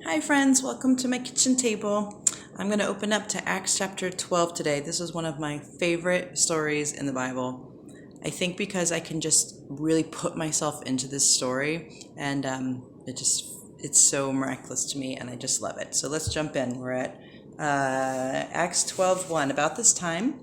Hi friends, welcome to my kitchen table. I'm going to open up to Acts chapter 12 today. This is one of my favorite stories in the Bible. I think because I can just really put myself into this story and it's so miraculous to me and I just love it. So let's jump in. We're at Acts 12:1. About this time,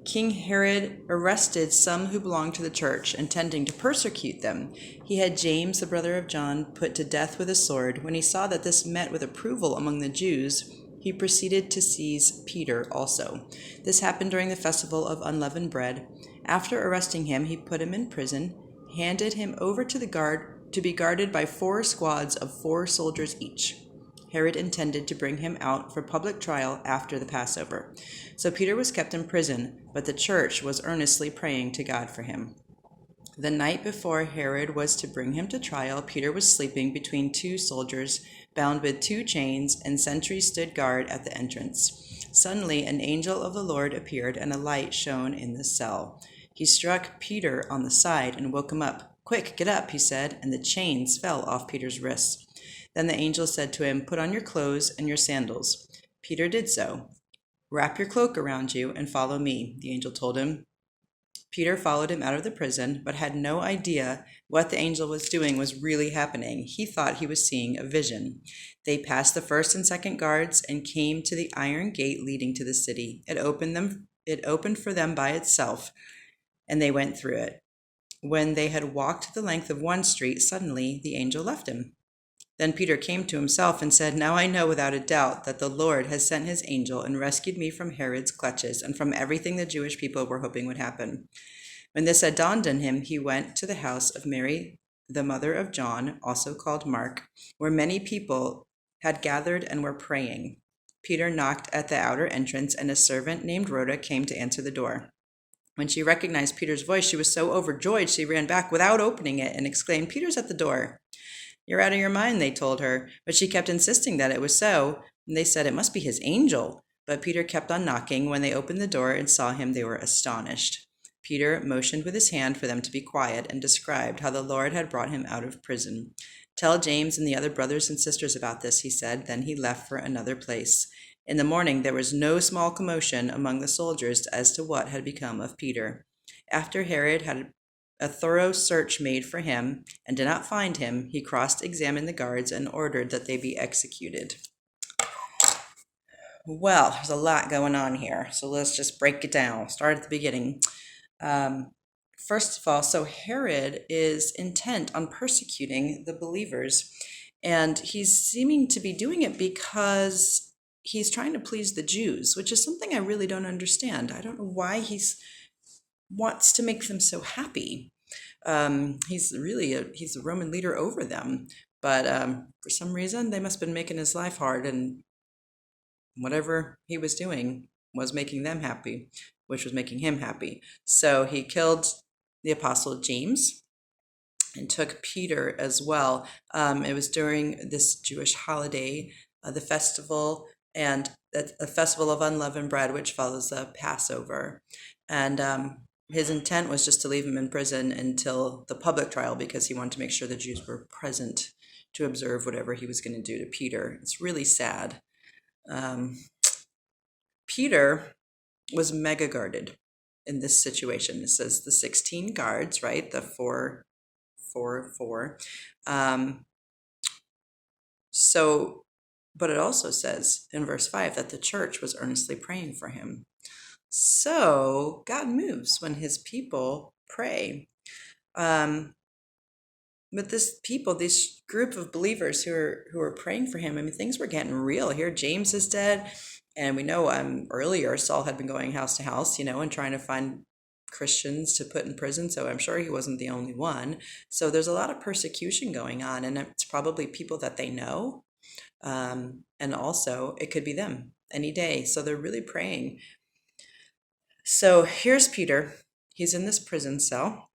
King Herod arrested some who belonged to the church, intending to persecute them. He had James, the brother of John, put to death with a sword. When he saw that this met with approval among the Jews, he proceeded to seize Peter also. This happened during the festival of unleavened bread. After arresting him, he put him in prison, handed him over to the guard to be guarded by 4 squads of 4 soldiers each. Herod intended to bring him out for public trial after the Passover. So Peter was kept in prison, but the church was earnestly praying to God for him. The night before Herod was to bring him to trial, Peter was sleeping between 2 soldiers, bound with 2 chains, and sentries stood guard at the entrance. Suddenly an angel of the Lord appeared, and a light shone in the cell. He struck Peter on the side and woke him up. "Quick, get up," he said, and the chains fell off Peter's wrists. Then the angel said to him, "Put on your clothes and your sandals." Peter did so. "Wrap your cloak around you and follow me," the angel told him. Peter followed him out of the prison, but had no idea what the angel was doing was really happening. He thought he was seeing a vision. They passed the first and second guards and came to the iron gate leading to the city. It opened for them by itself, and they went through it. When they had walked the length of one street, suddenly the angel left him. Then Peter came to himself and said, "Now I know without a doubt that the Lord has sent his angel and rescued me from Herod's clutches and from everything the Jewish people were hoping would happen." When this had dawned on him, he went to the house of Mary, the mother of John, also called Mark, where many people had gathered and were praying. Peter knocked at the outer entrance, and a servant named Rhoda came to answer the door. When she recognized Peter's voice, she was so overjoyed she ran back without opening it and exclaimed, "Peter's at the door." "You're out of your mind," they told her, but she kept insisting that it was so, and they said it must be his angel. But Peter kept on knocking. When they opened the door and saw him, they were astonished. Peter motioned with his hand for them to be quiet and described how the Lord had brought him out of prison. "Tell James and the other brothers and sisters about this," he said. Then he left for another place. In the morning there was no small commotion among the soldiers as to what had become of Peter. After Herod had a thorough search made for him and did not find him, he cross-examined the guards and ordered that they be executed. Well, there's a lot going on here, so let's just break it down. Start at the beginning. First of all, so Herod is intent on persecuting the believers, and he's seeming to be doing it because he's trying to please the Jews, which is something I really don't understand. I don't know why he wants to make them so happy. He's a Roman leader over them, but for some reason they must have been making his life hard, and whatever he was doing was making them happy, which was making him happy. So he killed the apostle James and took Peter as well. It was during this Jewish holiday, the festival, and the festival of unleavened bread, which follows the Passover. And his intent was just to leave him in prison until the public trial because he wanted to make sure the Jews were present to observe whatever he was going to do to Peter. It's really sad. Peter was mega guarded in this situation. It says the 16 guards, right? The 4. But it also says in verse 5 that the church was earnestly praying for him. So God moves when his people pray. But this group of believers who are praying for him, I mean, things were getting real here. James is dead. And we know earlier Saul had been going house to house, and trying to find Christians to put in prison. So I'm sure he wasn't the only one. So there's a lot of persecution going on, and it's probably people that they know. And also it could be them any day. So they're really praying. So here's Peter. He's in this prison cell.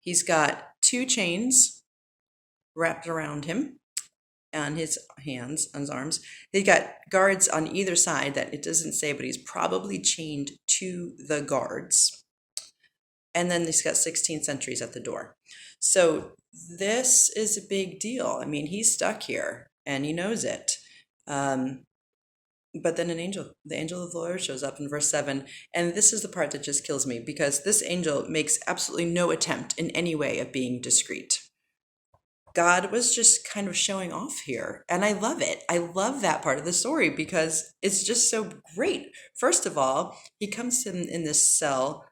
He's got 2 chains wrapped around him on his hands, on his arms. He's got guards on either side that it doesn't say, but he's probably chained to the guards. And then he's got 16 sentries at the door. So this is a big deal. I mean, he's stuck here and he knows it. Um, but then the angel of the Lord shows up in verse 7. And this is the part that just kills me because this angel makes absolutely no attempt in any way of being discreet. God was just kind of showing off here. And I love it. I love that part of the story because it's just so great. First of all, he comes in this cell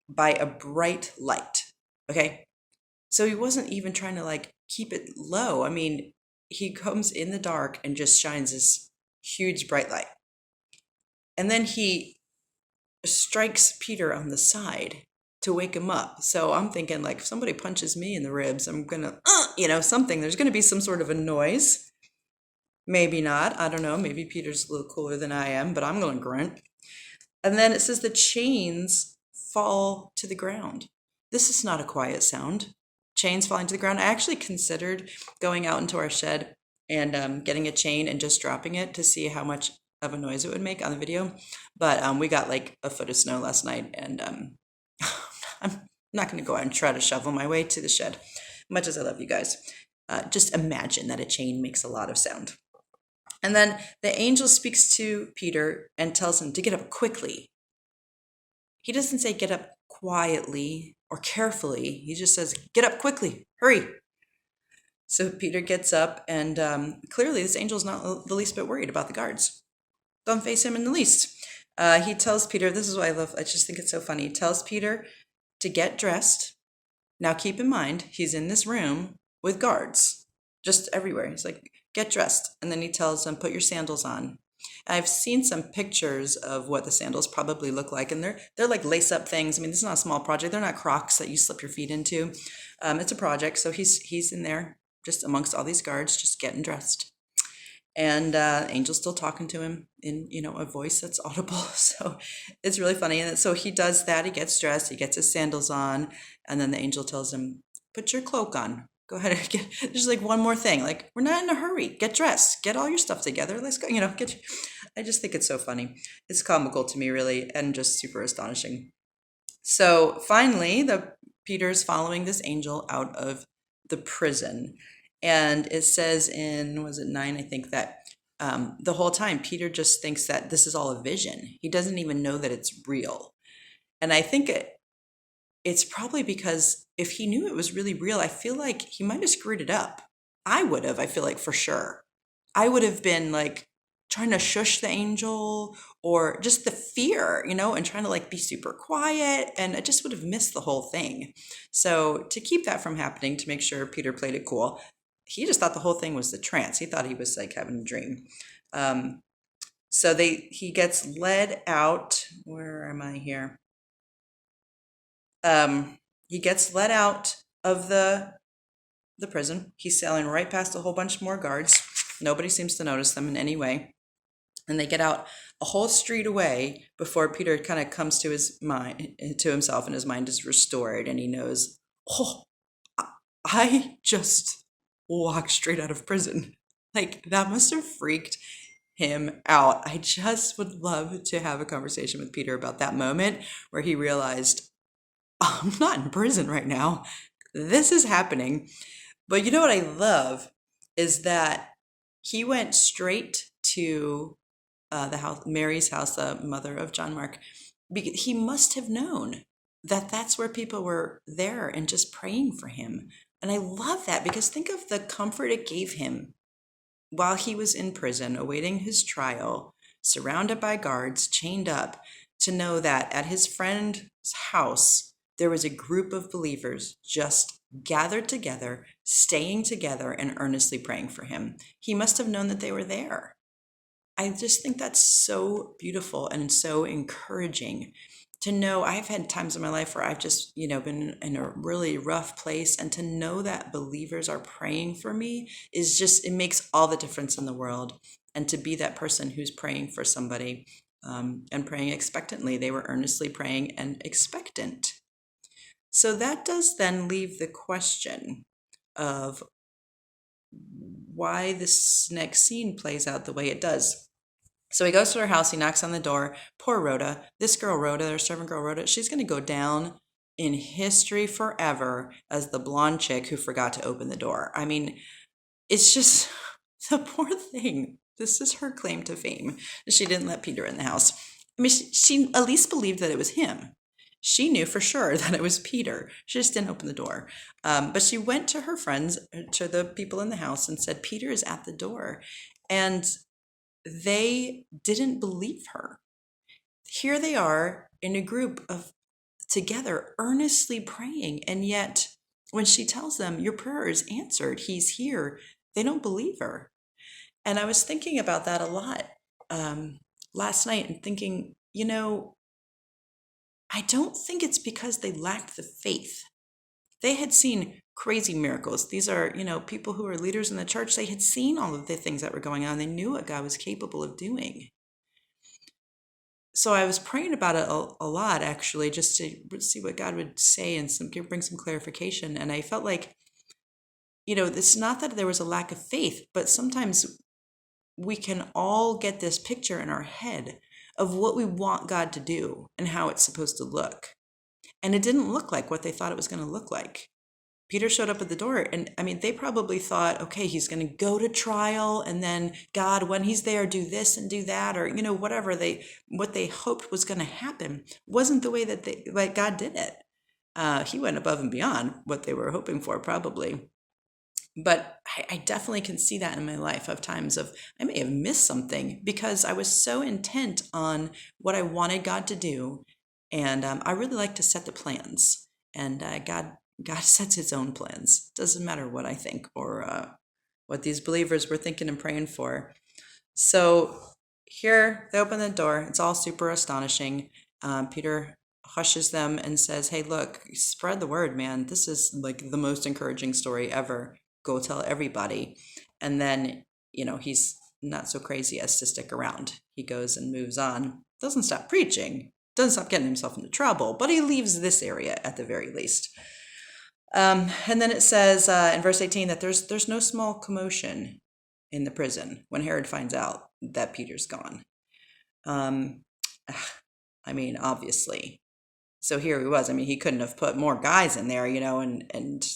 by a bright light. Okay. So he wasn't even trying to like keep it low. I mean, he comes in the dark and just shines this huge bright light. And then he strikes Peter on the side to wake him up. So I'm thinking, like, if somebody punches me in the ribs, I'm gonna, something. There's gonna be some sort of a noise. Maybe not. I don't know. Maybe Peter's a little cooler than I am, but I'm gonna grunt. And then it says the chains fall to the ground. This is not a quiet sound. Chains falling to the ground. I actually considered going out into our shed and getting a chain and just dropping it to see how much of a noise it would make on the video. But we got like a foot of snow last night, and I'm not going to go out and try to shovel my way to the shed, much as I love you guys. Just imagine that a chain makes a lot of sound. And then the angel speaks to Peter and tells him to get up quickly. He doesn't say get up quietly or carefully. He just says, get up quickly, hurry. So Peter gets up, and clearly this angel's not the least bit worried about the guards. Don't face him in the least. He tells Peter, this is what I love, I just think it's so funny. He tells Peter to get dressed. Now keep in mind, he's in this room with guards just everywhere. He's like, get dressed. And then he tells them, put your sandals on. I've seen some pictures of what the sandals probably look like, and they're like lace-up things. I mean, this is not a small project. They're not Crocs that you slip your feet into. It's a project, so he's in there just amongst all these guards, just getting dressed. And Angel's still talking to him in, a voice that's audible. So it's really funny. And so he does that. He gets dressed. He gets his sandals on. And then the angel tells him, put your cloak on. Go ahead and there's like one more thing. Like, we're not in a hurry. Get dressed. Get all your stuff together. Let's go, I just think it's so funny. It's comical to me, really, and just super astonishing. So finally, Peter's following this angel out of the prison. And it says in, was it 9, I think, that the whole time Peter just thinks that this is all a vision. He doesn't even know that it's real. And I think it's probably because if he knew it was really real, I feel like he might have screwed it up. I would have, I feel like, for sure. I would have been like trying to shush the angel, or just the fear, and trying to like be super quiet. And I just would have missed the whole thing. So to keep that from happening, to make sure Peter played it cool, he just thought the whole thing was the trance. He thought he was like having a dream. So he gets led out. Where am I here? He gets led out of the prison. He's sailing right past a whole bunch more guards. Nobody seems to notice them in any way. And they get out a whole street away before Peter kind of comes to his mind, to himself, and his mind is restored. And he knows, oh, I just walked straight out of prison. Like, that must have freaked him out. I just would love to have a conversation with Peter about that moment where he realized, I'm not in prison right now. This is happening. But you know what I love is that he went straight to the house, Mary's house, the mother of John Mark. He must have known that that's where people were there and just praying for him. And I love that, because think of the comfort it gave him while he was in prison, awaiting his trial, surrounded by guards, chained up, to know that at his friend's house, there was a group of believers just gathered together, staying together, and earnestly praying for him. He must have known that they were there. I just think that's so beautiful and so encouraging to know. I've had times in my life where I've just, been in a really rough place, and to know that believers are praying for me is just, it makes all the difference in the world. And to be that person who's praying for somebody and praying expectantly. They were earnestly praying and expectant. So that does then leave the question of why this next scene plays out the way it does. So he goes to her house, he knocks on the door. Poor Rhoda. This girl, Rhoda, their servant girl, Rhoda, she's going to go down in history forever as the blonde chick who forgot to open the door. I mean, it's just the poor thing. This is her claim to fame. She didn't let Peter in the house. I mean, she at least believed that it was him. She knew for sure that it was Peter. She just didn't open the door. But she went to her friends, to the people in the house, and said, Peter is at the door. And they didn't believe her. Here they are in a group of together, earnestly praying. And yet, when she tells them, your prayer is answered, he's here, they don't believe her. And I was thinking about that a lot last night and thinking, I don't think it's because they lacked the faith. They had seen crazy miracles. These are, people who are leaders in the church. They had seen all of the things that were going on. They knew what God was capable of doing. So I was praying about it a lot, actually, just to see what God would say and bring some clarification. And I felt like, it's not that there was a lack of faith, but sometimes we can all get this picture in our head of what we want God to do and how it's supposed to look. And it didn't look like what they thought it was going to look like. Peter showed up at the door, and they probably thought, okay, he's going to go to trial, and then God, when he's there, do this and do that, or whatever what they hoped was going to happen wasn't the way that God did it. He went above and beyond what they were hoping for, probably. But I definitely can see that in my life of times of I may have missed something because I was so intent on what I wanted God to do, and I really like to set the plans, and God sets his own plans. Doesn't matter what I think or what these believers were thinking and praying for. So here they open the door. It's all super astonishing. Peter hushes them and says, hey, look, spread the word, man. This is like the most encouraging story ever. Go tell everybody. And then, he's not so crazy as to stick around. He goes and moves on. Doesn't stop preaching. Doesn't stop getting himself into trouble. But he leaves this area at the very least. And then it says in verse 18 that there's no small commotion in the prison when Herod finds out that Peter's gone. Obviously. So here he was. He couldn't have put more guys in there, and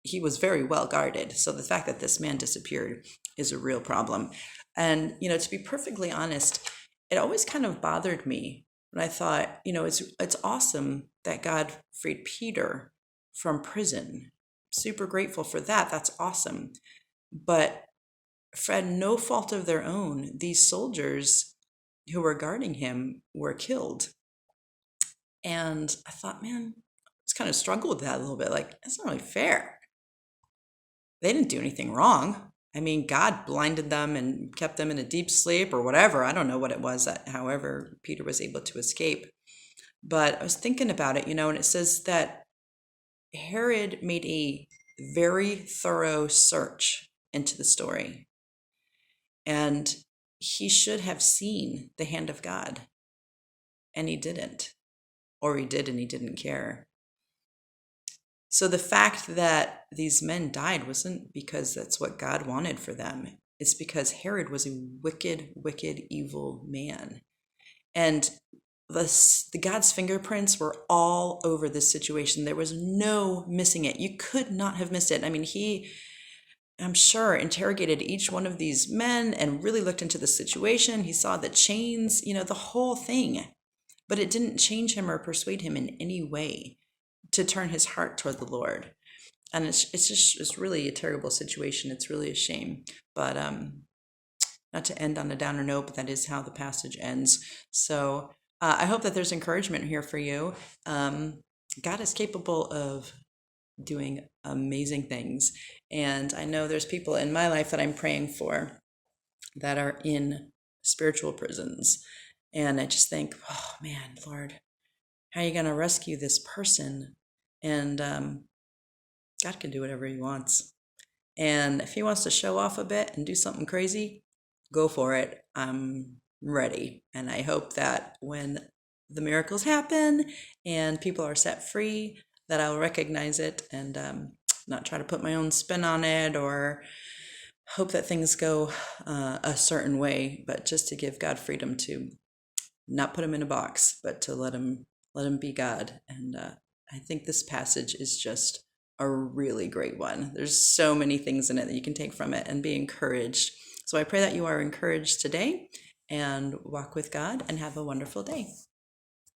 he was very well guarded. So the fact that this man disappeared is a real problem. And, to be perfectly honest, it always kind of bothered me when I thought, it's awesome that God freed Peter from prison. Super grateful for that. That's awesome. But for no fault of their own, these soldiers who were guarding him were killed. And I thought, man, I just kind of struggled with that a little bit. Like, that's not really fair. They didn't do anything wrong. God blinded them and kept them in a deep sleep or whatever. I don't know what it was, however Peter was able to escape. But I was thinking about it, and it says that Herod made a very thorough search into the story. And he should have seen the hand of God. And he didn't. Or he did and he didn't care. So the fact that these men died wasn't because that's what God wanted for them. It's because Herod was a wicked, wicked, evil man. And the God's fingerprints were all over this situation. There was no missing it. You could not have missed it. He, I'm sure, interrogated each one of these men and really looked into the situation. He saw the chains, the whole thing. But it didn't change him or persuade him in any way to turn his heart toward the Lord. And it's really a terrible situation. It's really a shame. But not to end on a downer note, but that is how the passage ends. So I hope that there's encouragement here for you. God is capable of doing amazing things. And I know there's people in my life that I'm praying for that are in spiritual prisons. And I just think, oh man, Lord, how are you going to rescue this person? And God can do whatever he wants. And if he wants to show off a bit and do something crazy, go for it. I'm ready. And I hope that when the miracles happen and people are set free, that I'll recognize it and not try to put my own spin on it or hope that things go a certain way, but just to give God freedom to not put him in a box, but to let him be God and I think this passage is just a really great one. There's so many things in it that you can take from it and be encouraged. So I pray that you are encouraged today and walk with God and have a wonderful day.